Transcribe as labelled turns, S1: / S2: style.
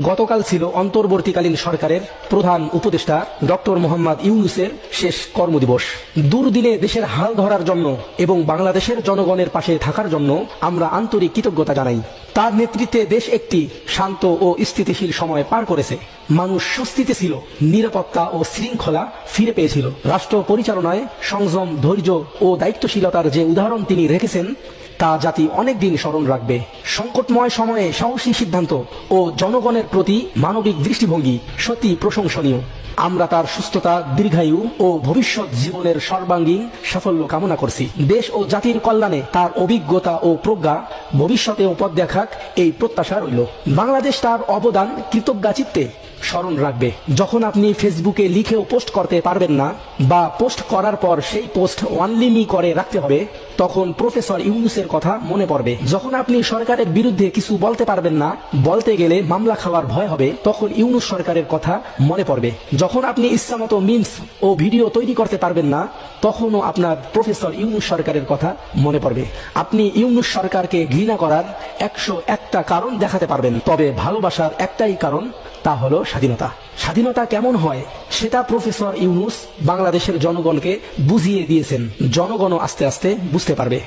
S1: গতকাল ছিল অন্তর্বর্তীকালীন সরকারের প্রধান উপদেষ্টা ডক্টর মোহাম্মদ ইউনূসের শেষ কর্মদিবস। দুর্দিনে দেশের হাল ধরার জন্য এবং বাংলাদেশের জনগণের পাশে থাকার জন্য আমরা আন্তরিক কৃতজ্ঞতা জানাই। তার নেতৃত্বে দেশ একটি শান্ত ও স্থিতিশীল সময় পার করেছে। মানুষ স্বস্তিতে ছিল, নিরাপত্তা ও শৃঙ্খলা ফিরে পেয়েছিল। রাষ্ট্র পরিচালনায় সংযম, ধৈর্য ও দায়িত্বশীলতার যে উদাহরণ তিনি রেখেছেন তা জাতি অনেকদিন স্মরণ রাখবে। সংকটময় সময়ে সাহসী সিদ্ধান্ত ও জনগণের প্রতি মানবিক দৃষ্টিভঙ্গি সত্যি প্রশংসনীয়। আমরা তার সুস্থতা, দীর্ঘায়ু ও ভবিষ্যৎ জীবনের সর্বাঙ্গীন সাফল্য কামনা করছি। দেশ ও জাতির কল্যাণে তার অভিজ্ঞতা ও প্রজ্ঞা ভবিষ্যতেও পথ দেখাক, এই প্রত্যাশা রইল। বাংলাদেশ তার অবদান কৃতজ্ঞাচিত্তে স্মরণ রাখবে। যখন আপনি ফেসবুকে লিখেও পোস্ট করতে পারবেন না বা পোস্ট করার পর সেই পোস্ট অনলিমি করে রাখতে হবে, তখন প্রফেসর ইউনূসের কথা মনে পড়বে। যখন আপনি সরকারের বিরুদ্ধে কিছু বলতে পারবেন না, বলতে গেলে মামলা খাওয়ার ভয় হবে, তখন ইউনূস সরকারের কথা মনে পড়বে। যখন আপনি ইচ্ছামতো মিমস ও ভিডিও তৈরি করতে পারবেন না, তখনও আপনার প্রফেসর ইউনূস সরকারের কথা মনে পড়বে। আপনি ইউনূস সরকারকে ঘৃণা করার 101টা কারণ দেখাতে পারবেন, তবে ভালোবাসার একটাই কারণ, তা হলো স্বাধীনতা। স্বাধীনতা কেমন হয় সেটা প্রফেসর ইউনূস বাংলাদেশের জনগণকে বুঝিয়ে দিয়েছেন। জনগণও আস্তে আস্তে বুঝতে পারবে।